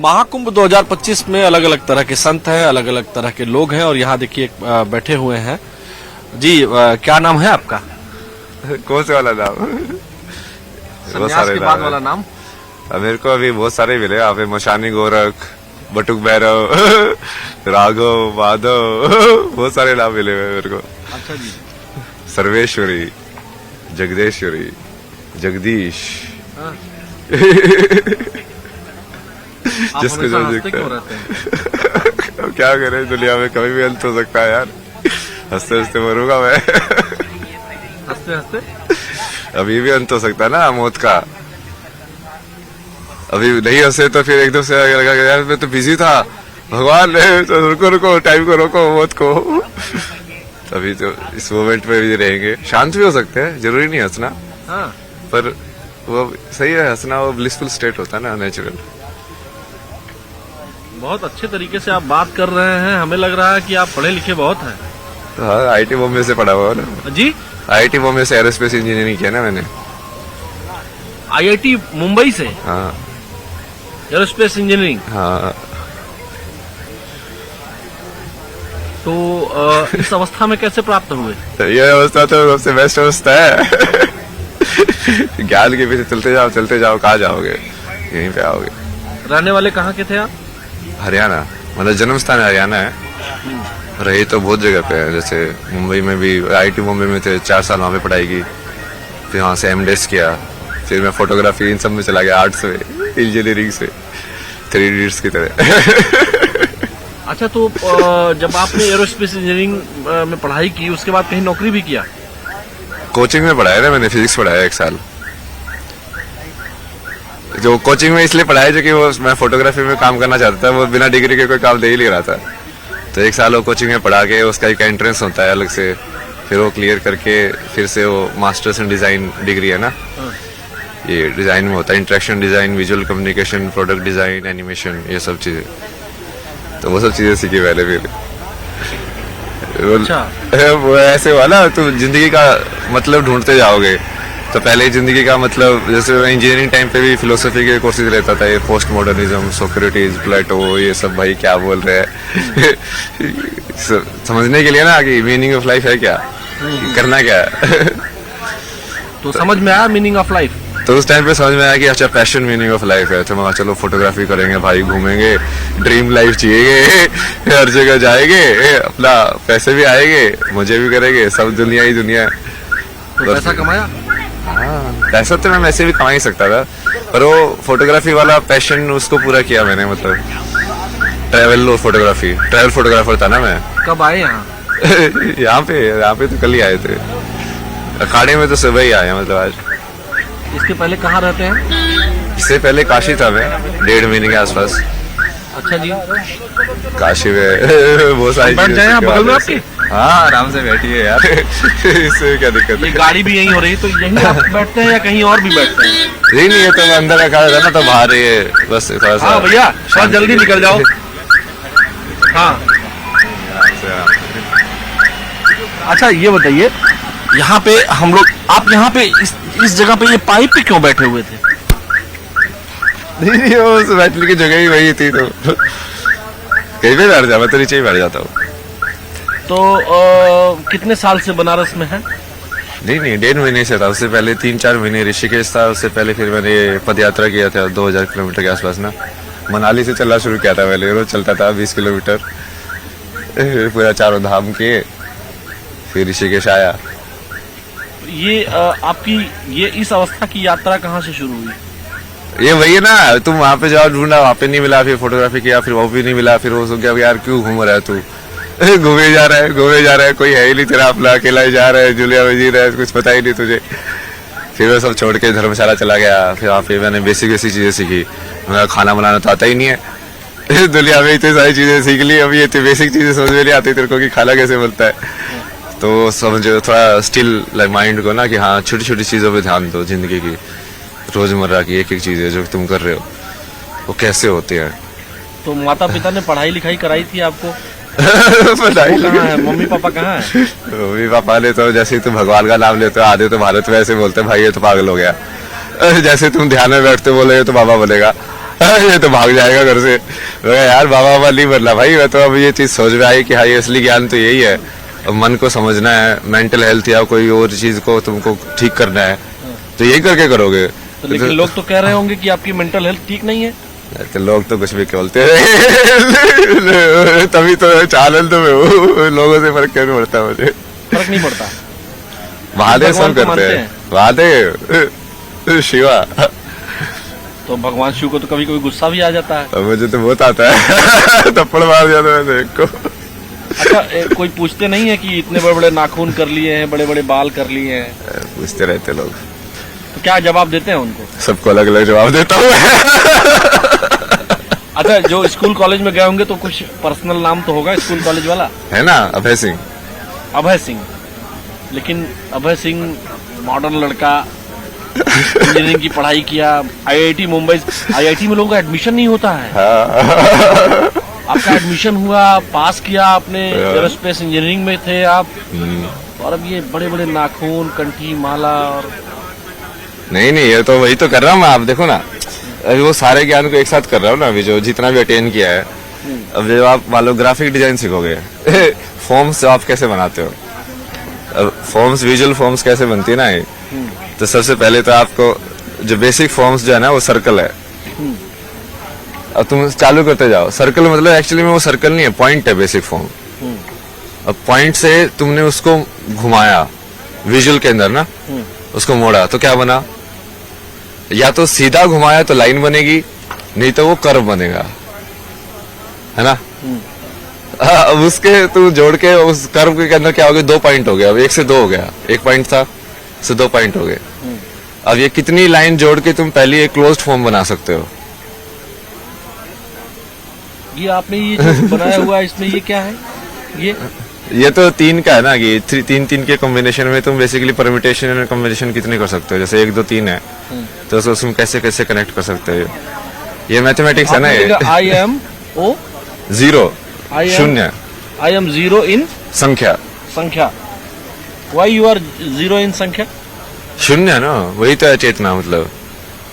महाकुंभ 2025 में अलग अलग तरह के संत हैं, अलग अलग तरह के लोग हैं और यहाँ देखिए बैठे हुए हैं जी। क्या नाम है आपका? कौन से वाला नाम? संन्यास के बाद वाला नाम? मेरे को अभी बहुत सारे मिले यहाँ पे। मशानी गोरख, बटुक भैरव, राघव, माधव, बहुत सारे नाम मिले हुए मेरे को। अच्छा जी। सर्वेश्वरी, जगदेश्वरी, जगदीश। जिसको जो दिखता है। अब क्या करें, दुनिया में कभी भी अंत हो सकता है यार। हंसते हंसते मरूंगा मैं। हंसते हंसते अभी भी अंत हो सकता है ना मौत का। अभी नहीं हंसे तो फिर एकदम से लगा यार मैं तो बिजी था, भगवान तो रुको रुको, टाइम को रोको, मौत को। तभी तो इस मोमेंट में भी रहेंगे। शांत भी हो सकते हैं, जरूरी नहीं हंसना। हाँ। पर वो सही है, हंसना वो ब्लिसफुल स्टेट होता है ना, नेचुरल। बहुत अच्छे तरीके से आप बात कर रहे हैं, हमें लग रहा है कि आप पढ़े लिखे बहुत हैं। तो हाँ, आईटी बॉम्बे से पढ़ा हुआ ना जी। आईटी बॉम्बे से एरोस्पेस इंजीनियरिंग किया ना मैंने। आईआईटी मुंबई से? हाँ। Aerospace engineering? हाँ। तो इस अवस्था में कैसे प्राप्त हुए? ये अवस्था तो सबसे बेस्ट अवस्था है। ज्ञान के पीछे चलते जाओ, कहाँ जाओगे, यहीं पे आओगे। रहने वाले कहाँ के थे आप? हरियाणा, मतलब जन्म स्थान हरियाणा है। रही तो बहुत जगह पे है, जैसे मुंबई में भी आईटी मुंबई में थे, 4 साल वहाँ पे पढ़ाई की। फिर वहाँ से एमडेस किया, फिर मैं फोटोग्राफी इन सब में चला गया, आर्ट्स में, इंजीनियरिंग से, 3 इडियट्स की तरह। अच्छा, तो जब आपने एरोस्पेस इंजीनियरिंग में पढ़ाई की, उसके बाद कहीं नौकरी भी किया? कोचिंग में पढ़ाया ना मैंने, फिजिक्स पढ़ाया 1 साल। जो कोचिंग में इसलिए पढ़ाया जो कि वो मैं फोटोग्राफी में काम करना चाहता था, वो बिना डिग्री के कोई काम दे ही नहीं रहा था। तो 1 साल वो कोचिंग में पढ़ा के उसका एक एंट्रेंस होता है अलग से, फिर वो क्लियर करके फिर से वो मास्टर्स इन डिजाइन डिग्री है ना, ये डिजाइन में होता है, interaction design, visual communication, product design, animation, ये सब चीजें। तो वो सब चीजें सीखी पहले। फिर अच्छा। वो ऐसे हुआ ना, तुम जिंदगी का मतलब ढूंढते जाओगे। तो पहले जिंदगी का मतलब, जैसे मैं इंजीनियरिंग टाइम पे भी फिलोसफी के कोर्सेज लेता था, ये पोस्ट मॉडर्निज्म, सोक्रेटिस, प्लेटो, ये सब भाई क्या बोल रहे हैं। समझने के लिए ना कि मीनिंग ऑफ लाइफ है क्या, करना क्या है। तो समझ में आया मीनिंग ऑफ लाइफ? तो उस टाइम पे समझ में आया कि अच्छा पैशन मीनिंग ऑफ लाइफ है। तो मैं चलो फोटोग्राफी करेंगे भाई, घूमेंगे, ड्रीम लाइफ जिएंगे, हर जगह जाएंगे, अपना पैसे भी आएंगे, मजे भी करेंगे, सब दुनिया ही दुनिया है। तो पैसा कमाया? हाँ, पैसा तो मैं वैसे भी कमा ही सकता था, पर वो फोटोग्राफी वाला पैशन उसको पूरा किया मैंने। मतलब ट्रैवल फोटोग्राफी, ट्रैवल फोटोग्राफर था ना मैं। कब आए यहाँ? यहाँ पे तो कल ही आए थे। अखाड़े में तो सुबह ही आए, मतलब आज। इसके पहले कहाँ रहते हैं? इससे पहले काशी था मैं, 1.5 महीने के आसपास। अच्छा जी। काशी में बहुत सारी बैठ जाए आप बगल में आपके? हाँ, आराम से बैठिए यार। इससे क्या दिक्कत है? ये गाड़ी भी यहीं हो रही, तो यहीं आप बैठते हैं या कहीं और भी बैठते हैं? नहीं है, तो मैं अंदर रखा था ना, तो बाहर ये बस थोड़ा सा। हाँ भैया, थोड़ा जल्दी निकल जाओ। हाँ। अच्छा, ये बताइए, यहाँ पे हम लोग, आप यहाँ पे इस जगह पे ये पाइप पे क्यों बैठे हुए थे? नहीं, वो बैठने की जगह ही वही थी, तो कहीं पे बैठ जा, मैं तो नीचे ही बैठ जाता हूँ। तो कितने साल से बनारस में है? नहीं, 1.5 महीने से था। उससे पहले 3-4 महीने ऋषिकेश था। उससे पहले फिर मैंने पद यात्रा किया था 2000 किलोमीटर के आसपास ना। मनाली से चलना शुरू किया था पहले, रोज चलता था 20 किलोमीटर, पूरा 4 धाम के, फिर ऋषिकेश आया। ये आपकी ये इस अवस्था की यात्रा कहाँ से शुरू हुई? ये वही है ना, तुम वहाँ पे जाओ, ढूंढा, वहाँ पे नहीं मिला, फिर फोटोग्राफी किया, फिर वो भी नहीं मिला, फिर वो सो गया यार क्यों घूम रहा है तू, घूमे जा रहा है, कोई है ही नहीं तेरा, अपना अकेला ही जा रहा है, जुलिया में जी रहा है, कुछ पता ही नहीं तुझे। फिर वो सब छोड़ के धर्मशाला चला गया। फिर वहाँ पे मैंने बेसिक चीजें सीखी। मेरा खाना बनाना तो आता ही नहीं है। दुनिया में इतनी सारी चीजें सीख ली, अभी ये बेसिक चीजें समझ में नहीं आती तेरे को कि खाना कैसे बनता है। तो समझो थोड़ा स्टिल माइंड को ना कि हाँ, छोटी छोटी चीजों पे ध्यान दो जिंदगी की, रोजमर्रा की एक एक चीजें जो तुम कर रहे हो वो कैसे होती है। तो माता पिता ने पढ़ाई लिखाई कराई थी आपको? पढ़ाई कहाँ है? मम्मी पापा कहाँ है? मम्मी पापा ने तो जैसे ही तुम भगवान का नाम लेते हो, आधे तो भारत में ऐसे बोलते हैं भाई ये तो पागल हो गया। जैसे तुम ध्यान में बैठते बोले तो बाबा बोलेगा, ये तो भाग जाएगा घर से। मैं कहा, यार बाबा बाबा नहीं बनना भाई, मैं तो अब ये चीज सोच में आई कि हाँ ये असली ज्ञान तो यही है। अब मन को समझना है, मेंटल हेल्थ या कोई और चीज को तुमको ठीक करना है, तो यही करके करोगे। तो लेकिन लोग तो कह रहे होंगे कि आपकी मेंटल हेल्थ ठीक नहीं है। तो लोग तो कुछ भी बोलते हैं तभी तो चालन तो मैं हूँ, लोगों से फर्क क्यों नहीं पड़ता मुझे। फर्क नहीं पड़ता। महादेव भगवान सब को करते मानते हैं, महादेव शिवा। तो भगवान शिव को तो कभी कभी गुस्सा भी आ जाता है। अब मुझे तो बहुत आता है थप्पड़ मार दिया था मैंने एक को। अच्छा, कोई पूछते नहीं है कि इतने बड़े बड़े नाखून कर लिए हैं, बड़े बड़े बाल कर लिए हैं, पूछते रहते लोग, तो क्या जवाब देते हैं उनको? सबको अलग अलग जवाब देता हूँ अच्छा, जो स्कूल कॉलेज में गए होंगे तो कुछ पर्सनल नाम तो होगा स्कूल कॉलेज वाला। है ना, अभय सिंह। अभय सिंह, लेकिन अभय सिंह मॉडर्न लड़का, इंजीनियरिंग की पढ़ाई किया, आईआईटी मुंबई। आईआईटी में लोगों का एडमिशन नहीं होता है। आपका एडमिशन हुआ, पास किया आपने, एरोस्पेस इंजीनियरिंग में थे आप, और अब ये बड़े बड़े नाखून, कंठी, माला। और नहीं ये तो वही तो कर रहा हूँ मैं। आप देखो ना, अभी वो सारे ज्ञान को एक साथ कर रहा हूँ ना, अभी जो जितना भी अटेन किया है। अब जब आप मान लो ग्राफिक डिजाइन सीखोगे फॉर्म्स आप कैसे बनाते हो, अब फॉर्म्स, विजुअल फॉर्म्स कैसे बनती है ना ये, तो सबसे पहले तो आपको जो बेसिक फॉर्म्स जो है ना वो सर्कल है। अब तुम चालू करते जाओ, सर्कल मतलब एक्चुअली में वो सर्कल नहीं है, पॉइंट है बेसिक फॉर्म। अब पॉइंट से तुमने उसको घुमाया विजुअल के अंदर ना, उसको मोड़ा तो क्या बना, या तो सीधा घुमाया तो लाइन बनेगी, नहीं तो वो कर्व बनेगा, है ना। अब उसके तू जोड़ के उस कर्व के अंदर क्या हो गया, 2 पॉइंट हो गया। अब 1 से 2 हो गया, 1 पॉइंट था से 2 पॉइंट हो गए। अब ये कितनी लाइन जोड़ के तुम पहले एक क्लोज्ड फॉर्म बना सकते हो। ये आपने ये जो बनाया हुआ है, इसमें ये क्या है? ये तो 3 का है ना, कि 3 के कॉम्बिनेशन में तुम बेसिकली परम्यूटेशन एंड कॉम्बिनेशन कितने कर सकते हो। जैसे 1 2 3 है, तो उसको तुम कैसे कैसे कनेक्ट कर सकते हो। ये मैथमेटिक्स है ना। ये आई एम ओ 0 शून्य, आई एम 0 इन संख्या, संख्या। वाई यू आर 0 इन संख्या? शून्य ना, वही तो है चेतना मतलब।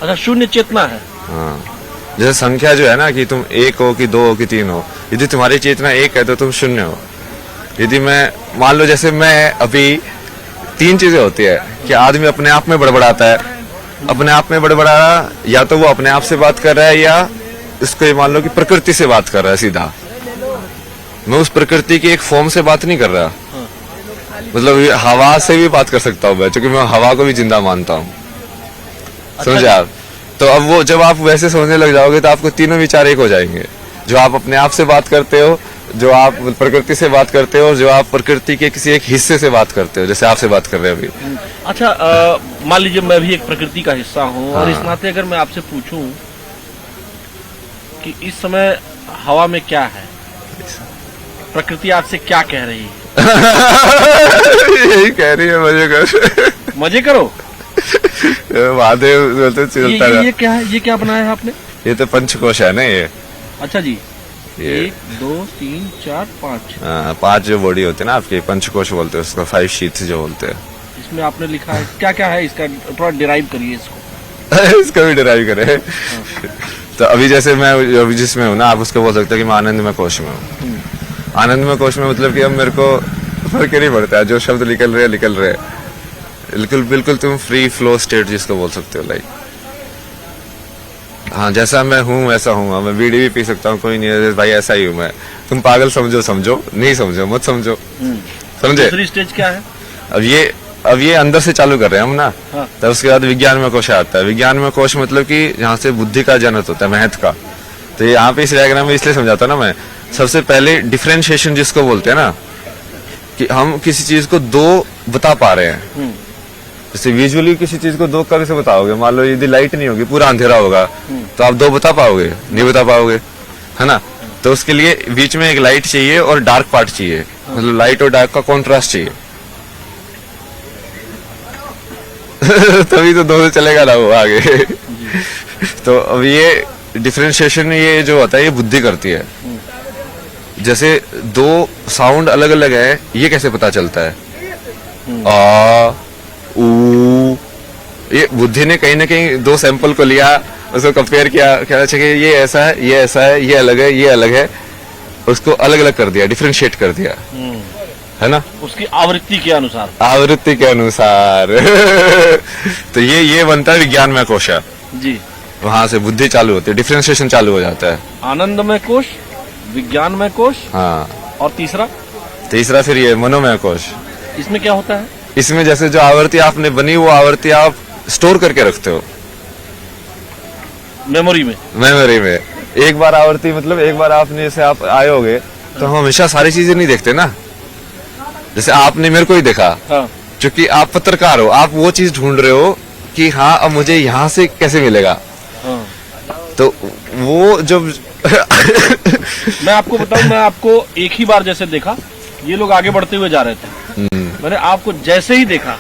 अच्छा, शून्य चेतना है। हाँ, जैसे संख्या जो है ना, कि तुम 1 हो कि 2 हो कि 3 हो, यदि तुम्हारी चेतना 1 है तो तुम शून्य हो। यदि मैं मान लो, जैसे मैं अभी 3 चीजें होती है कि आदमी अपने आप में बड़बड़ाता है, अपने आप में बड़बड़ा, या तो वो अपने आप से बात कर रहा है, या इसको ये मान लो कि प्रकृति से बात कर रहा है सीधा। मैं उस प्रकृति की एक फॉर्म से बात नहीं कर रहा, मतलब ये हवा से भी बात कर सकता हूँ मैं, क्योंकि मैं हवा को भी जिंदा मानता हूँ। समझे आप? तो अब वो जब आप वैसे सोचने लग जाओगे तो आपको तीनों विचार एक हो जाएंगे। जो आप अपने आप से बात करते हो, जो आप प्रकृति से बात करते हो, और जो आप प्रकृति के किसी एक हिस्से से बात करते हो, जैसे आपसे बात कर रहे हैं अभी। अच्छा, मान लीजिए मैं भी एक प्रकृति का हिस्सा हूँ, और इस हाँ। नाते अगर मैं आपसे पूछूं कि इस समय हवा में क्या है, प्रकृति आपसे क्या कह रही है? यही कह रही है, मजे कर, मजे करो। महादेव बोलते चलता रहा। ये क्या है? ये क्या बनाया है आपने? ये तो पंचकोश है ना ये। अच्छा जी, ये 1 2 3 4 5। 5 जो बॉडी होते हैं ना आपके, पंचकोश बोलते हैं उसको, 5 शीट्स जो बोलते हैं। इसमें आपने लिखा है क्या क्या है इसका? थोड़ा डिराइव करिए इसको। इसका भी डिराइव करे। तो अभी जैसे मैं अभी जिसमें हूँ ना, आप उसको बोल सकते हो कि मैं आनंदमय कोश में हूँ। आनंदमय कोश में मतलब कि अब मेरे को फर्क ही नहीं पड़ता है, जो शब्द निकल रहे हैं। बिल्कुल बिल्कुल तुम फ्री फ्लो स्टेट जिसको बोल सकते हो, लाइक हाँ, जैसा मैं हूँ वैसा हूँ। मैं बीड़ी भी पी सकता हूँ, कोई नहीं है भाई, ऐसा ही हूँ मैं। तुम पागल समझो, नहीं समझो मत समझो, समझे। दूसरी स्टेज क्या है? अब ये अंदर से चालू कर रहे हैं हम ना। हाँ। तब उसके बाद विज्ञान में कोश आता है। विज्ञान में कोश मतलब कि जहाँ से बुद्धि का जनक होता है, महत्व का। तो यहाँ पे इस डायग्राम में इसलिए समझाता हूँ ना मैं। सबसे पहले डिफरेंशिएशन जिसको बोलते हैं ना, कि हम किसी चीज को 2 बता पा रहे हैं। जैसे विजुअली किसी चीज को 2 कैसे बताओगे? मान लो यदि लाइट नहीं होगी, पूरा अंधेरा होगा, तो आप 2 बता पाओगे? नहीं बता पाओगे, है ना। तो उसके लिए बीच में एक लाइट चाहिए और डार्क पार्ट चाहिए, मतलब लाइट और डार्क का कॉन्ट्रास्ट चाहिए। तभी तो दोनों चलेगा ना वो आगे। तो अब ये डिफरेंशिएशन ये जो होता है, ये बुद्धि करती है। जैसे 2 साउंड अलग अलग है, ये कैसे पता चलता है? आ ऊ, ये बुद्धि ने कहीं ना कहीं 2 सैंपल को लिया उसको कंपेयर किया, कहना चाहिए ये ऐसा है, ये ऐसा है, ये अलग है, ये अलग है, उसको अलग अलग कर दिया, डिफरेंशिएट कर दिया, है ना, उसकी आवृत्ति के अनुसार। आवृत्ति के अनुसार। तो ये बनता है विज्ञानमय कोश। जी, वहां से बुद्धि चालू होती है, डिफरेंशिएशन चालू हो जाता है। आनंदमय कोश, विज्ञानमय कोश, हाँ, और तीसरा फिर ये मनोमय कोश। इसमें क्या होता है? इसमें जैसे जो आवृत्ति आपने बनी वो आवृत्ति आप स्टोर करके रखते हो मेमोरी में। एक बार आवृत्ति मतलब एक बार आपने जैसे आप आए होगे तो हम हमेशा सारी चीजें नहीं देखते ना। जैसे आपने मेरे को ही देखा, हाँ। क्योंकि आप पत्रकार हो, आप वो चीज ढूंढ रहे हो कि हाँ अब मुझे यहाँ से कैसे मिलेगा। हाँ। तो वो जब मैं आपको बताऊं, मैं आपको एक ही बार जैसे देखा, ये लोग आगे बढ़ते हुए जा रहे थे, मैंने आपको जैसे ही देखा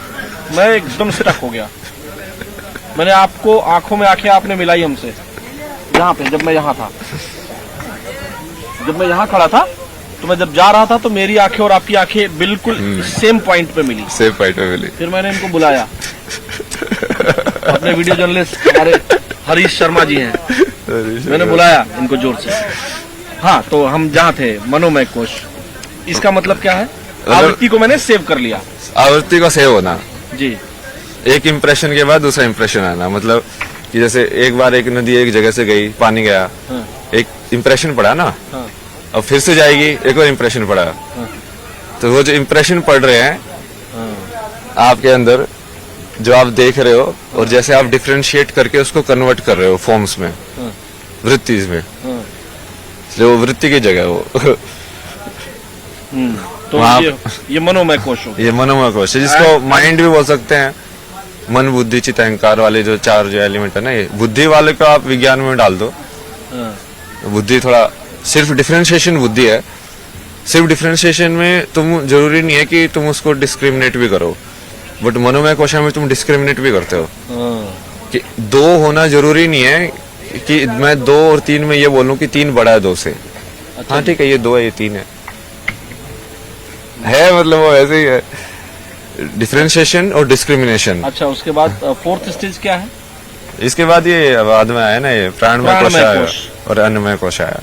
मैं एकदम स्टक हो गया। मैंने आपको आंखों में आंखें आपने मिलाई हमसे, यहाँ पे जब मैं यहाँ था, जब मैं यहाँ खड़ा था तो मैं जब जा रहा था तो मेरी आंखें और आपकी आंखें बिल्कुल सेम पॉइंट पे मिली। फिर मैंने इनको बुलाया, अपने वीडियो जर्नलिस्ट हमारे हरीश शर्मा जी हैं, मैंने बुलाया इनको जोर से। हाँ, तो हम जहाँ थे मनोमय कोश, इसका मतलब क्या है? आवृत्ति को मैंने सेव कर लिया। आवृत्ति का सेव होना जी, एक इंप्रेशन के बाद दूसरा इंप्रेशन आना, मतलब कि जैसे एक बार एक नदी एक जगह से गई, पानी गया, हाँ। एक इंप्रेशन पड़ा ना, हाँ। अब फिर से जाएगी, एक और इंप्रेशन पड़ा, हाँ। तो वो जो इंप्रेशन पड़ रहे हैं हाँ। आपके अंदर, जो आप देख रहे हो, और जैसे आप डिफरेंशिएट करके उसको कन्वर्ट कर रहे हो फॉर्म्स में, हाँ। वृत्तिज में, हाँ। जो वृत्ति की जगह है वो। तो ये मनोमय कोश हो। ये मनोमय कोश है, जिसको माइंड भी बोल सकते हैं। मन, बुद्धि, चित्त, अहंकार वाले जो चार जो एलिमेंट है ना, ये बुद्धि वाले को आप विज्ञान में डाल दो। हाँ। बुद्धि थोड़ा सिर्फ डिफरेंशिएशन बुद्धि है। सिर्फ डिफरेंशिएशन में तुम जरूरी नहीं है कि तुम उसको डिस्क्रिमिनेट भी करो, बट मनोमय कोशा में तुम डिस्क्रिमिनेट भी करते हो। हाँ। कि दो होना जरूरी नहीं है कि मैं 2 और 3 में ये बोलूं कि 3 बड़ा है 2 से। अच्छा, हाँ ठीक है, ये 2 है, ये 3 है मतलब वो ऐसे ही है, डिफरेंशिएशन और डिस्क्रिमिनेशन। अच्छा, उसके बाद फोर्थ स्टेज क्या है? इसके बाद ये बाद में आया ना, ये प्राणमय कोश आया और अन्नमय कोश आया।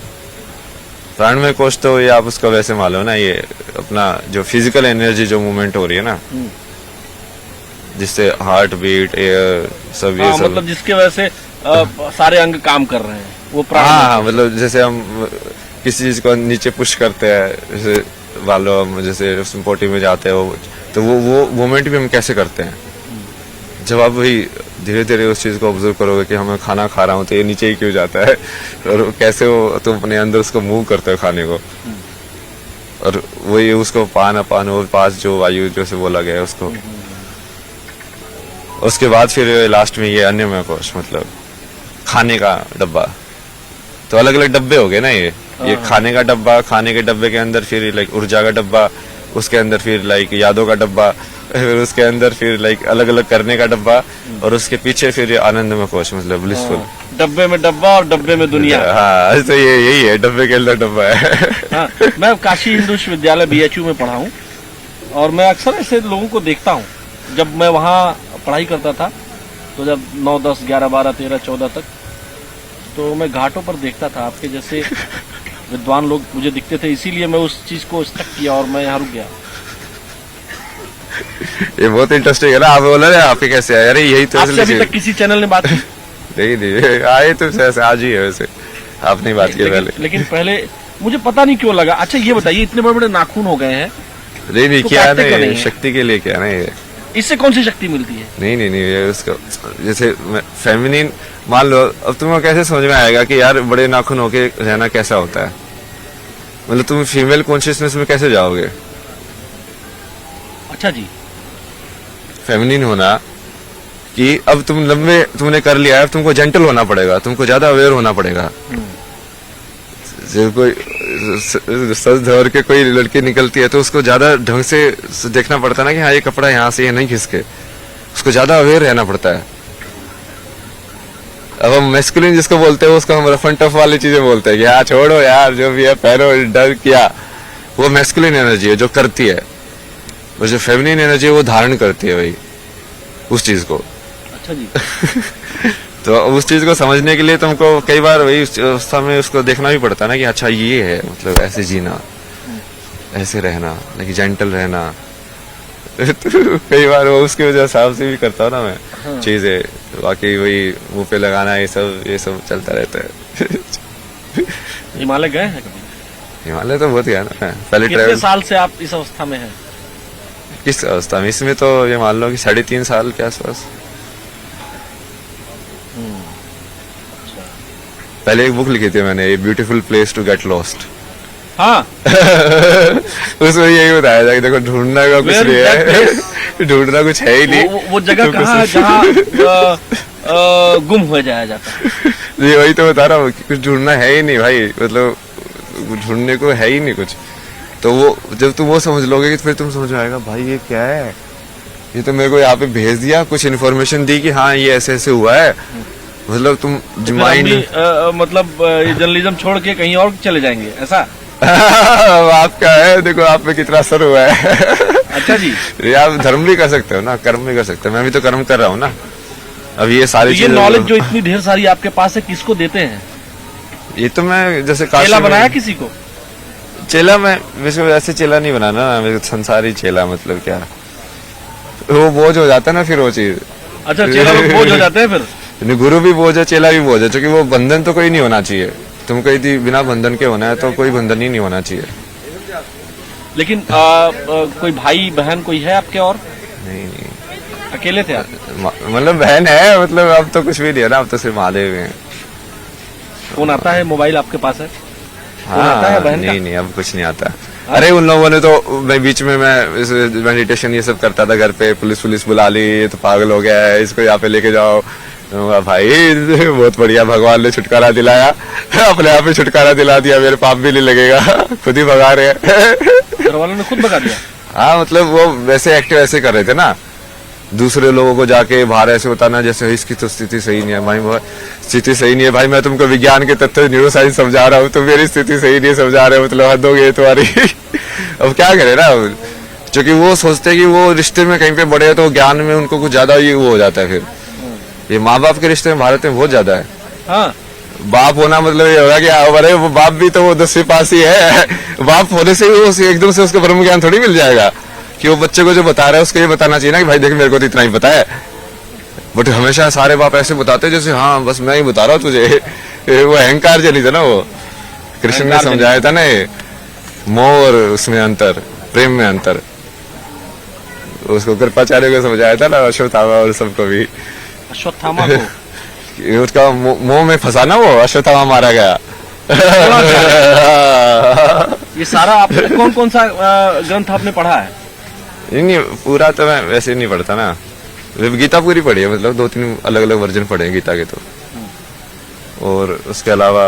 प्राणमय कोश तो ये आप उसका वैसे मालूम ना, ये अपना जो फिजिकल एनर्जी जो मूवमेंट हो रही है ना, जिससे हार्ट बीट, एयर सब, ये सब, मतलब जिसके वजह से सारे अंग काम कर रहे हैं, वो हाँ, मतलब जैसे हम किसी चीज को नीचे पुश करते हैं, जैसे वालों हम जैसे पोटी में जाते हो, तो वो मूवमेंट भी हम कैसे करते हैं। जब आप वही धीरे धीरे उस चीज को ऑब्जर्व करोगे कि हमें खाना खा रहा हूँ तो ये नीचे ही क्यों जाता है, और कैसे वो तुम अपने अंदर उसको मूव करते हो खाने को, और वही उसको पान अपान वो पास जो वायु जो से बोला गया है उसको। उसके बाद फिर लास्ट में ये अन्नमय कोश, मतलब खाने का डब्बा। तो अलग अलग डब्बे हो गए ना, ये खाने का डब्बा, खाने के डब्बे के अंदर फिर लाइक ऊर्जा का डब्बा, उसके अंदर फिर लाइक यादों का डब्बा, फिर उसके अंदर फिर लाइक अलग अलग करने का डब्बा, और उसके पीछे फिर ये आनंदमय कोश, मतलब ब्लिसफुल। डब्बे में डब्बा और डब्बे में दुनिया। हाँ, तो ये यही है, डब्बे के अंदर डब्बा है। हाँ, मैं काशी हिंदू विश्वविद्यालय BHU में पढ़ा हूँ, और मैं अक्सर ऐसे लोगों को देखता हूँ। जब मैं वहाँ पढ़ाई करता था, तो जब 9, 10, 11, 12, 13, 14 तक, तो मैं घाटों पर देखता था आपके जैसे विद्वान लोग मुझे दिखते थे, इसीलिए मैं उस चीज को स्टक किया और मैं यहाँ रुक गया। ये बहुत इंटरेस्टिंग है ना, आप बोल रहे हैं आपके कैसे आए? अरे यही तो आपसे अभी तक किसी चैनल ने बात की? नहीं आए तो ऐसे आज ही है, वैसे आपने बात की पहले। लेकिन पहले मुझे पता नहीं क्यों लगा। अच्छा, ये बताइए, इतने बड़े बड़े नाखून हो गए हैं, नहीं तो क्या नहीं, शक्ति के लिए क्या नहीं, इससे कौन सी शक्ति मिलती है? नहीं ये उसको जैसे फेमिनिन मान लो। अब तुम्हें कैसे समझ में आएगा कि यार बड़े नाखून होके रहना कैसा होता है, मतलब तुम फीमेल कॉन्शियसनेस में कैसे जाओगे? अच्छा जी, फेमिनिन होना कि अब तुम लंबे तुमने कर लिया है, तुमको जेंटल होना पड़ेगा, तुमको ज्यादा अवेयर होना पड़ेगा। जब कोई सज धर के कोई लड़की निकलती है तो उसको ज्यादा ढंग से देखना पड़ता है ना, कि हाँ ये कपड़ा यहाँ से ये नहीं खिसके, उसको ज्यादा अवेयर रहना पड़ता है। अब हम मैस्कुलिन जिसको बोलते हैं उसको हम रफ एंड टफ वाली चीजें बोलते हैं कि यार छोड़ो यार, जो भी है पहनो, डर किया, वो मैस्कुलिन एनर्जी है जो करती है, और जो फेमिनिन एनर्जी है वो धारण करती है वही उस चीज को। अच्छा जी। तो उस चीज को समझने के लिए तुमको कई बार वही उस अवस्था में उसको देखना भी पड़ता है ना कि अच्छा ये है, मतलब ऐसे जीना, ऐसे रहना, लेकिन जेंटल रहना। तो कई बार वो उसकी वजह हिसाब से भी करता हूँ ना मैं चीजें, बाकी वही मुंह पे लगाना ये सब चलता रहता है। हिमालय गए हैं कभी? हिमालय तो बहुत गया ना पहले। कितने ट्रैवल साल से आप इस अवस्था में हैं? किस अवस्था में? इसमें तो ये मान लो कि 3.5 साल के आसपास। पहले एक बुक लिखी थी मैंने, a beautiful place to get lost. हाँ। उसमें यही बताया था कि देखो ढूंढना का कुछ नहीं है, ढूंढना कुछ है ही नहीं। वो जगह कहाँ है जहाँ गुम हो जाया जाता है? ये वही तो बता रहा हूँ, कुछ ढूंढना है ही नहीं भाई, मतलब ढूंढने को है ही नहीं कुछ। तो वो जब तुम वो समझ लोगे कि फिर तुम समझ आएगा भाई ये क्या है, ये तो मेरे को यहाँ पे भेज दिया, कुछ इन्फॉर्मेशन दी कि हाँ ये ऐसे ऐसे हुआ है, मतलब तुम माइंड मतलब ये जर्नलिज्म छोड़ के कहीं और चले जाएंगे ऐसा? आपका है, देखो आप पे कितना असर हुआ है। अच्छा जी। ये आप धर्म भी कर सकते हो ना, कर्म भी कर सकते हो, मैं भी तो कर्म कर रहा हूँ ना। अब ये सारी ये नॉलेज जो इतनी ढेर सारी आपके पास है, किसको देते हैं? ये तो मैं जैसे चेला बनाया किसी को? चेला मैं वैसे चेला नहीं बनाना ना, संसारी चेला, मतलब क्या वो बोझ हो जाता है ना फिर वो चीज। अच्छा, चेला लोग बोझ हो जाते हैं फिर? गुरु भी बोझ है, चेला भी बोझ है, क्योंकि वो बंधन तो कोई नहीं होना चाहिए। तुमको यदि बिना बंधन के होना है तो कोई बंधन ही नहीं होना चाहिए। लेकिन कोई भाई बहन कोई है आपके? और नहीं, अकेले थे आप? मतलब बहन है, मतलब अब तो कुछ भी नहीं है ना, अब तो सिर्फ महादेव हैं। फोन आता है? मोबाइल आपके पास है? आता है बहन नहीं, नहीं अब कुछ नहीं आता। अरे उन लोगों ने तो मैं बीच में मैं मेडिटेशन ये सब करता था घर पे, पुलिस बुला ली, ये तो पागल हो गया है, इसको यहाँ पे लेके जाओ। भाई बहुत बढ़िया, भगवान ने छुटकारा दिलाया, अपने आप ही छुटकारा दिला दिया, मेरे पाप भी नहीं लगेगा, खुद ही भगा रहे हैं। घर वालों ने खुद भगा दिया? हाँ, मतलब वो वैसे एक्टिव ऐसे कर रहे थे ना, दूसरे लोगों को जाके बाहर ऐसे बताना जैसे इसकी तो स्थिति सही नहीं है। भाई स्थिति सही नहीं है भाई, मैं तुमको विज्ञान के तथ्य न्यूरो साइंस समझा रहा हूँ, तो मेरी स्थिति सही नहीं समझा रहे हो, मतलब हद हो गई तुम्हारी। अब क्या करे ना, क्योंकि वो सोचते हैं कि वो रिश्ते में कहीं पे बड़े हैं तो ज्ञान में उनको कुछ ज्यादा ही वो हो जाता है। फिर ये माँ बाप के रिश्ते में भारत में बहुत ज्यादा है। हाँ। बाप होना मतलब ये होगा कि अरे वो बाप भी तो वो 10वीं पास ही है, बाप होने से ही एकदम से उसको ब्रह्म ज्ञान थोड़ी मिल जाएगा कि वो बच्चे को जो बता रहा है उसको ये बताना चाहिए ना कि भाई देख मेरे को तो इतना ही पता है। बट हमेशा सारे बाप ऐसे बताते जैसे हाँ बस मैं ही बता रहा हूँ तुझे। वो अहंकार जनित है ना, वो कृष्ण ने समझाया था ना, ये मोह और उसमें अंतर, प्रेम में अंतर, उसको कृपाचार्य को समझाया था ना, अश्वत्थामा और सबको भी। अश्वत्थामा को उसका मोह में फंसा ना, वो अश्वत्थामा मारा गया। ये सारा आपने कौन सा ग्रंथ आपने पढ़ा है? नहीं पूरा तो मैं वैसे नहीं पढ़ता ना, गीता पूरी पढ़ी है, मतलब 2-3 अलग अलग वर्जन पढ़े हैं गीता के तो। और उसके अलावा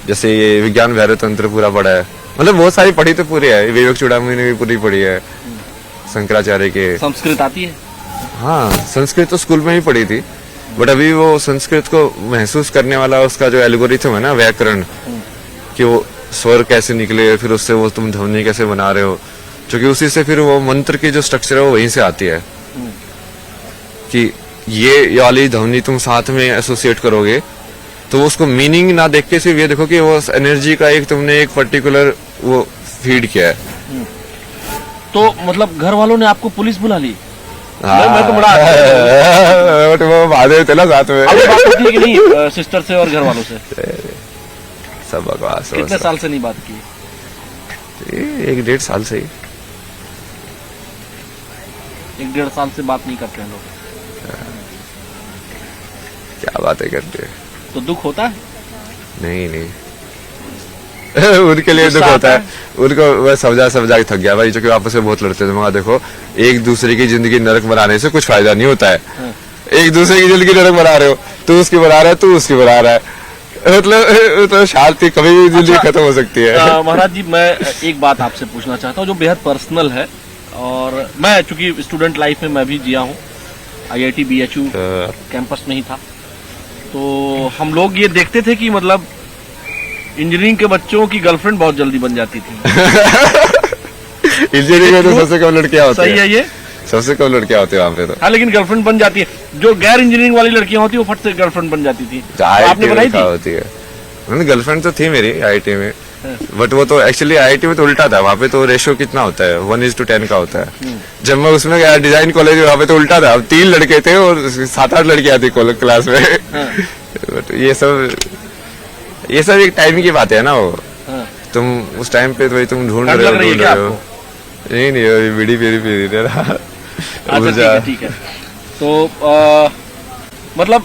जैसे ये विज्ञान वैर तंत्र पूरा पढ़ा है, मतलब बहुत सारी पढ़ी तो पूरी है। विवेक चूड़ामणि ने भी पूरी पढ़ी है, शंकराचार्य के। संस्कृत आती है? हाँ, संस्कृत तो स्कूल में ही पढ़ी थी, बट अभी वो संस्कृत को महसूस करने वाला उसका जो एल्गोरिथम है ना, व्याकरण, कि वो स्वर कैसे निकले, फिर उससे वो तुम ध्वनि कैसे बना रहे हो, क्योंकि उसी से फिर वो मंत्र की जो स्ट्रक्चर है वो वहीं से आती है कि ये वाली ध्वनि तुम साथ में एसोसिएट करोगे तो उसको मीनिंग ना देख के सिर्फ ये देखो कि वो एनर्जी का एक तुमने एक पर्टिकुलर वो फीड किया है। तो मतलब घर वालों ने आपको पुलिस बुला ली? मैं तो बड़ा बट वो महादेव थे ना साथ में। बात होती है कि नहीं सिस्टर से और घर वालों से? सब बकवास। कितने साल से नहीं बात की? 1-1.5 साल से ही। 1-1.5 साल से बात नहीं करते हैं लोग? क्या बातें करते हैं। तो दुख होता है? नहीं उनके लिए दुख होता है, उनको वह समझा के थक गया भाई, जो कि आपस में बहुत लड़ते थे। मगर देखो एक दूसरे की जिंदगी नरक बनाने से कुछ फायदा नहीं होता है। एक दूसरे की जिंदगी नरक बना रहे हो, तू उसकी बना रहा है, तू उसकी बना रहा है, मतलब शांति कभी भी जिंदगी खत्म हो सकती है। महाराज जी, मैं एक बात आपसे पूछना चाहता हूँ जो बेहद पर्सनल है, और मैं चूंकि स्टूडेंट लाइफ में मैं भी जिया हूँ, IIT BHU कैंपस में ही था, तो हम लोग ये देखते थे कि मतलब इंजीनियरिंग के बच्चों की गर्लफ्रेंड बहुत जल्दी बन जाती थी। इंजीनियरिंग में तो सबसे कम लड़कियां होती सही है ये? सबसे कम लड़कियां होती है वहाँ पे तो। हाँ, लेकिन गर्लफ्रेंड बन जाती है। जो गैर इंजीनियरिंग वाली लड़कियां होती है वो फट से गर्लफ्रेंड बन जाती थी। तो आपने बनाई थी? होती है गर्लफ्रेंड तो थी मेरी IIT में, बट वो तो एक्चुअली IIT में तो उल्टा था। वहाँ पे तो रेशियो कितना होता है, 1:10 का होता है। जब मैं उसमें गया डिजाइन कॉलेज में, वहाँ पे तो उल्टा था, 3 लड़के थे और 7-8 लड़कियां थी क्लास में। बट ये सब एक टाइम की बात है ना। वो तुम उस टाइम पे तो तुम ढूंढ रहे हो। नहीं अभी बीड़ी पी रही अच्छा, ठीक है। तो मतलब